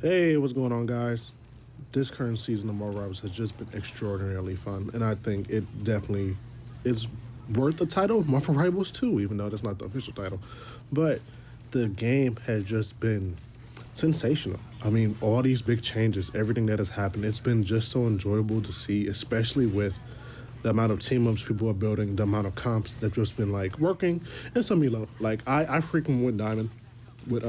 Hey, what's going on, guys? This current season of Marvel Rivals has just been extraordinarily fun, and I think it definitely is worth the title, Marvel Rivals 2, even though that's not the official title. But the game has just been sensational. I mean, all these big changes, everything that has happened, it's been just so enjoyable to see, especially with the amount of team ups people are building, the amount of comps that have just been like working, and some Elo. Like I freaking went diamond with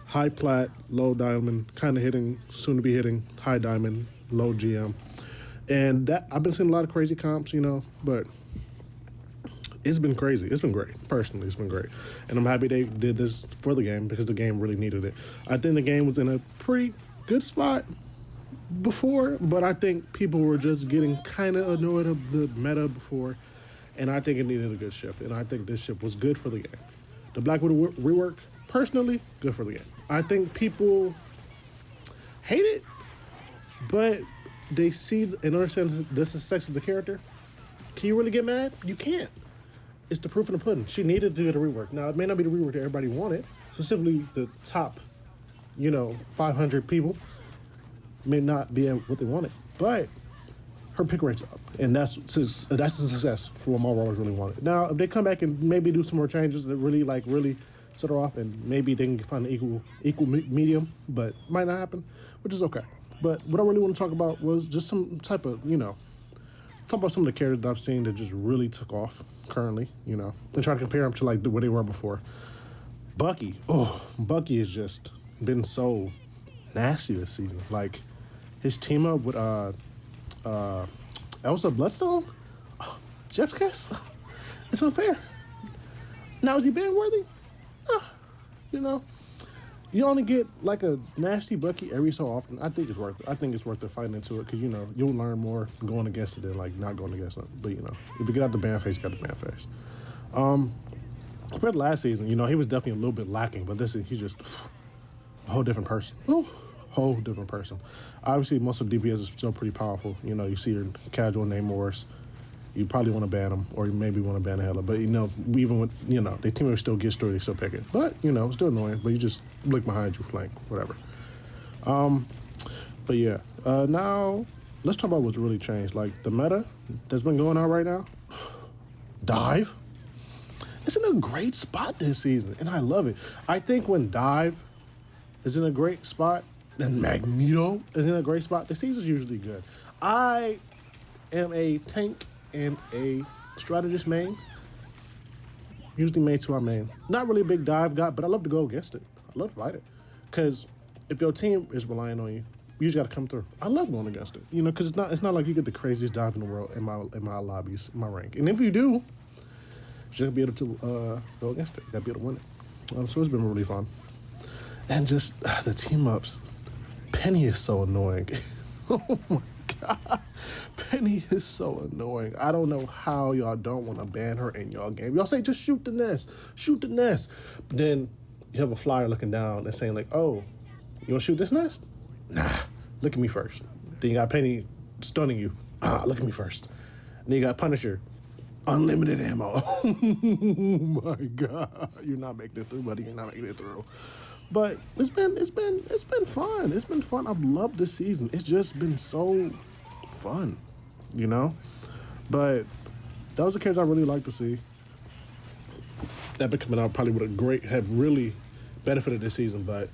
high plat, low diamond, kind of hitting, soon to be hitting high diamond, low GM, and that I've been seeing a lot of crazy comps, but it's been crazy. It's been great. Personally, it's been great, and I'm happy they did this for the game because the game really needed it. I think the game was in a pretty good spot before, but I think people were just getting kind of annoyed of the meta before, and I think it needed a good shift. And I think this shift was good for the game. The Black Widow rework, personally, good for the game. I think people hate it, but they see and understand this is sex of the character. Can you really get mad? You can't. It's the proof in the pudding. She needed to do the rework. Now, it may not be the rework that everybody wanted, specifically the top, 500 people may not be what they wanted, but her pick rate's up, and that's a success for what Marvel really wanted. Now, if they come back and maybe do some more changes that really set her off, and maybe they can find an equal medium, but might not happen, which is okay. But what I really want to talk about was just some type of talk about some of the characters that I've seen that just really took off currently, and try to compare them to like where they were before. Bucky has just been so nasty this season. Like his team up with Elsa Bloodstone, Jeff Kiss, it's unfair. Now is he ban worthy? You know, you only get like a nasty Bucky every so often. I think it's worth it. I think it's worth the fighting into it because you'll learn more going against it than like not going against it. But if you get out the ban face, you got the ban face. Compared to last season, he was definitely a little bit lacking, but this is he's just a whole different person. Ooh, whole different person. Obviously, most of DPS is still pretty powerful. You see your casual name wars. You probably want to ban them, or you maybe want to ban a Hela. But even when they team still gets through, they still pick it. But it's still annoying. But you just look behind you, flank, whatever. But yeah, now let's talk about what's really changed. Like the meta that's been going on right now. Dive. It's in a great spot this season, and I love it. I think when Dive is in a great spot, and Magneto is in a great spot, the season's usually good. I am a tank and a strategist main. Usually main to our main. Not really a big dive guy, but I love to go against it. I love to fight it. Because if your team is relying on you, you just got to come through. I love going against it. Because it's not like you get the craziest dive in the world in my lobbies, in my rank. And if you do, you should be able to go against it. You got to be able to win it. So it's been really fun. And just the team ups. Penny is so annoying. Oh my God. Penny is so annoying. I don't know how y'all don't want to ban her in y'all game. Y'all say just shoot the nest. Shoot the nest. But then you have a flyer looking down and saying like, oh, you want to shoot this nest? Nah. Look at me first. Then you got Penny stunning you. Look at me first. Then you got Punisher. Unlimited ammo. Oh my God. You're not making it through, buddy. You're not making it through. But it's been fun. It's been fun. I've loved this season. It's just been so fun, But those are characters I really like to see. That been coming out probably have really benefited this season. But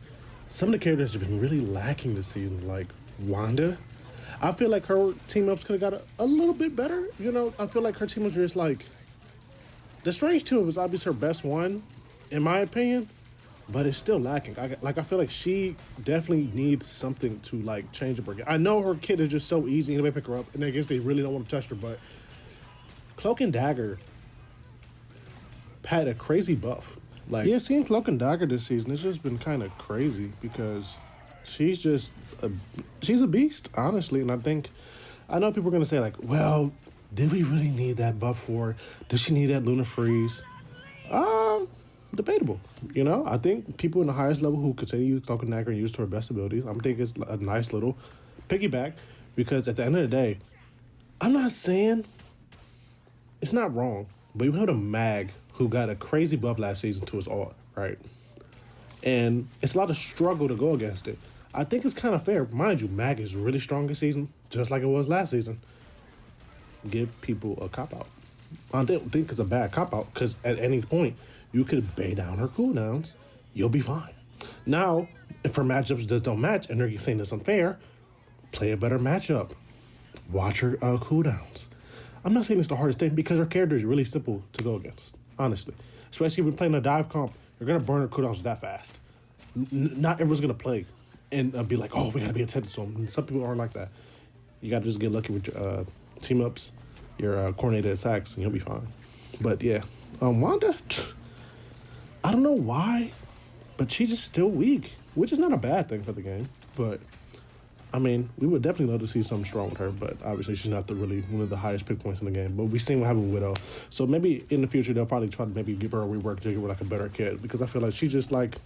some of the characters have been really lacking this season, like Wanda. I feel like her team ups could have got a little bit better. I feel like her team ups are just like the Strange team up was obviously her best one, in my opinion. But it's still lacking. I feel like she definitely needs something to like change up her game. I know her kid is just so easy and they pick her up, and I guess they really don't want to touch her. But Cloak and Dagger had a crazy buff. Like seeing Cloak and Dagger this season, it's just been kind of crazy because she's a beast, honestly. And I know people are gonna say like, well, did we really need that buff for her? Does she need that Luna Freeze? Debatable. I think people in the highest level who could say use Cloak and Dagger and use to her best abilities, I'm thinking it's a nice little piggyback because at the end of the day, I'm not saying it's not wrong, but you have a Mag who got a crazy buff last season to his ult, right? And it's a lot of struggle to go against it. I think it's kind of fair. Mind you, Mag is really strong this season, just like it was last season. Give people a cop out. I don't think it's a bad cop out because at any point you could bay down her cooldowns, you'll be fine. Now, if her matchups just don't match and they're saying it's unfair, play a better matchup. Watch her cooldowns. I'm not saying it's the hardest thing because her character is really simple to go against, honestly. Especially if you're playing a dive comp, you're gonna burn her cooldowns that fast. Not everyone's gonna play and be like, oh, we gotta be attentive to them. And some people are like that. You gotta just get lucky with your team ups, your coordinated attacks, and you'll be fine. But yeah, Wanda, I don't know why, but she's just still weak, which is not a bad thing for the game. But I mean, we would definitely love to see something strong with her, but obviously she's not really one of the highest pick points in the game. But we've seen what happened with Widow. So maybe in the future they'll probably try to maybe give her a rework to give her like a better kit because I feel like she's just like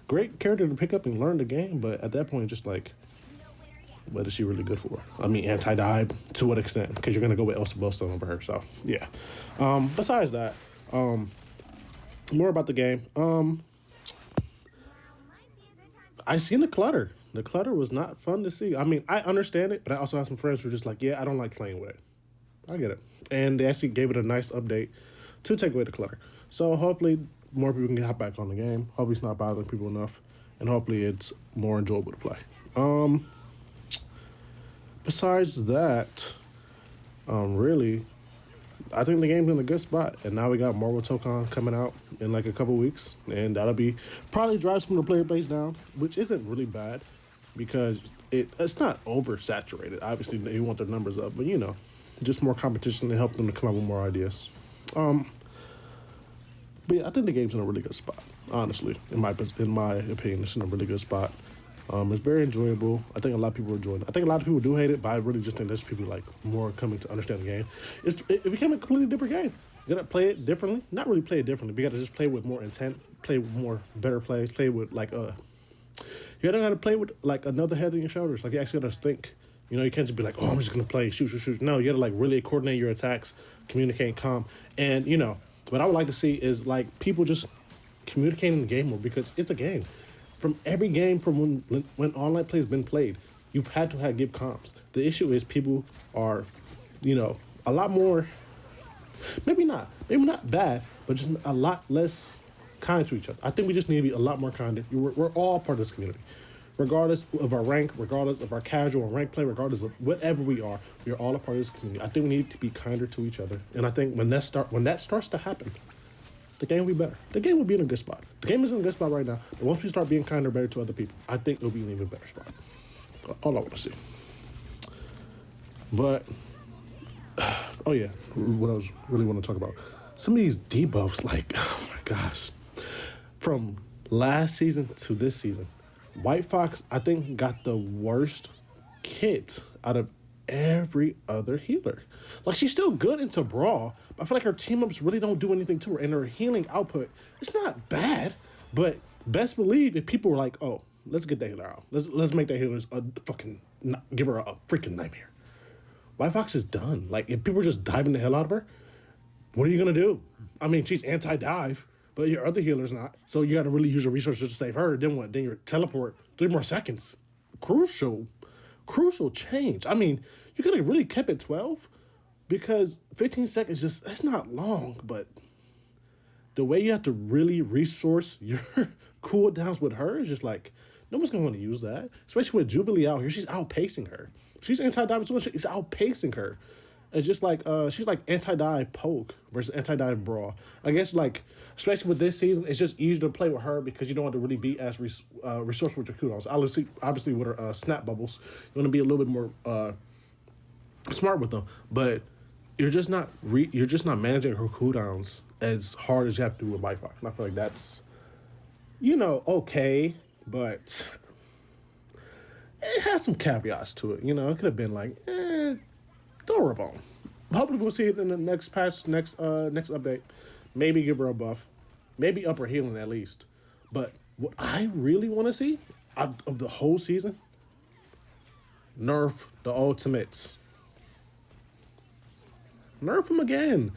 great character to pick up and learn the game, but at that point just like what is she really good for? I mean, anti-dive to what extent? Because you're gonna go with Elsa Boston over her. So yeah. Besides that, more about the game. I seen the clutter. The clutter was not fun to see. I mean, I understand it, but I also have some friends who are just like, yeah, I don't like playing with it. I get it. And they actually gave it a nice update to take away the clutter. So hopefully more people can hop back on the game. Hopefully it's not bothering people enough. And hopefully it's more enjoyable to play. Besides that, really, I think the game's in a good spot. And now we got Marvel Tokon coming out in like a couple weeks. And that'll be probably drive some of the player base down, which isn't really bad because it's not oversaturated. Obviously, they want their numbers up, but you know, just more competition to help them to come up with more ideas. But yeah, I think the game's in a really good spot. Honestly, in my opinion, it's in a really good spot. It's very enjoyable. I think a lot of people are enjoying it. I think a lot of people do hate it, but I really just think there's people like more coming to understand the game. It became a completely different game. You gotta play it differently. Not really play it differently, but you gotta just play with more intent, play with more better plays, play with like you gotta play with like another head on your shoulders. Like you actually gotta think. You know, you can't just be like, oh, I'm just gonna play, shoot, shoot, shoot. No, you gotta like really coordinate your attacks, communicate calm. And you know, what I would like to see is like people just communicating the game more because it's a game. From every game from when online play has been played, you've had to give comms. The issue is people are, you know, a lot more, maybe not bad, but just a lot less kind to each other. I think we just need to be a lot more kind. We're all part of this community. Regardless of our rank, regardless of our casual or rank play, regardless of whatever we are all a part of this community. I think we need to be kinder to each other. And I think when that starts to happen, the game will be better. The game will be in a good spot. The game is in a good spot right now, but once we start being kinder, better to other people, I think it'll be in an even better spot. All I want to see. But, oh yeah, what I was really want to talk about. Some of these debuffs, like, oh my gosh. From last season to this season, White Fox, I think, got the worst kit out of every other healer. Like, she's still good into Brawl, but I feel like her team-ups really don't do anything to her, and her healing output, it's not bad, but best believe if people were like, oh, let's get that healer out. Let's make that healer give her a freaking nightmare. White Fox is done. Like, if people are just diving the hell out of her, what are you going to do? I mean, she's anti-dive, but your other healer's not. So you got to really use your resources to save her. Then what? Then your teleport 3 more seconds. Crucial change. I mean, you could have really kept it 12 because 15 seconds that's not long, but the way you have to really resource your cooldowns with her is just like, no one's going to want to use that. Especially with Jubilee out here. She's outpacing her. She's anti-dive as well. She's outpacing her. It's just like, she's like anti-dive poke versus anti-dive brawl. I guess like, especially with this season, it's just easier to play with her because you don't have to really be as resourceful with your cooldowns. Obviously with her snap bubbles, you want to be a little bit more smart with them. But you're just not managing her cooldowns as hard as you have to do with White Fox. And I feel like that's, you know, okay, but it has some caveats to it. You know, it could have been like, throw her a bone. Hopefully we'll see it in the next patch, next update. Maybe give her a buff. Maybe up her healing at least. But what I really want to see out of the whole season, nerf the ultimates. Nerf them again.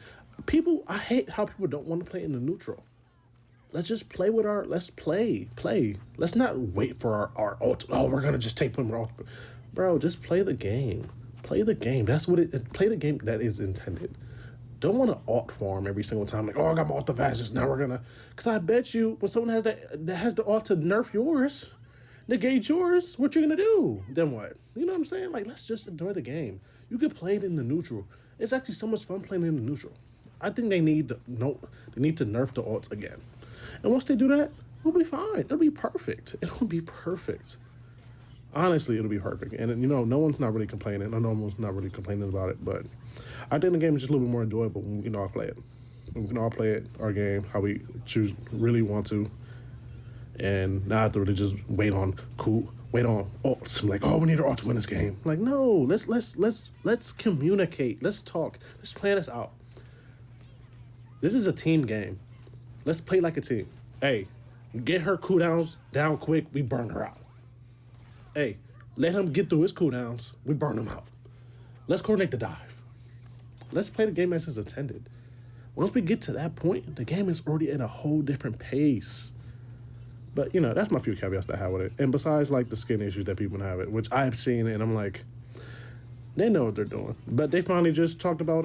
I hate how people don't want to play in the neutral. let's just play with our. Let's play. Let's not wait for our ult. Oh, we're gonna just take them off, bro. Just play the game. Play the game. That's what it. Play the game that is intended. Don't want to alt farm every single time. Like, oh, I got my alt the fastest. Now we're gonna. Cause I bet you when someone has that has the alt to nerf yours, negate yours, what you're gonna do? Then what? You know what I'm saying? Like, let's just enjoy the game. You can play it in the neutral. It's actually so much fun playing in the neutral. I think they need to, no, they need to nerf the alts again. And once they do that, we'll be fine. It'll be perfect. It'll be perfect. Honestly, it'll be perfect. And you know, no one's not really complaining. I know no one's not really complaining about it, but I think the game is just a little bit more enjoyable when we can all play it. We can all play it, our game, how we choose, really want to, and not have to really just wait on alts. I'm like, oh, we need our alt to win this game. I'm like, no, let's communicate. Let's talk. Let's plan this out. This is a team game. Let's play like a team. Hey, get her cooldowns down quick. We burn her out. Hey, let him get through his cooldowns. We burn him out. Let's coordinate the dive. Let's play the game as it's intended. Once we get to that point, the game is already at a whole different pace. But, you know, that's my few caveats that I have with it. And besides, like, the skin issues that people have it, which I've seen, and I'm like, they know what they're doing. But they finally just talked about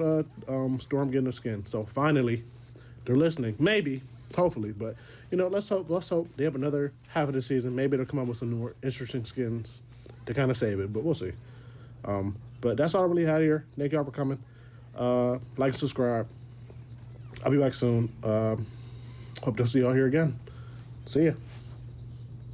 Storm getting a skin. So finally, they're listening. Maybe. Hopefully. But, you know, let's hope they have another half of the season. Maybe they'll come up with some more interesting skins to kind of save it. But we'll see. But that's all I really had here. Thank y'all for coming. Like and subscribe. I'll be back soon. Hope to see y'all here again. See ya.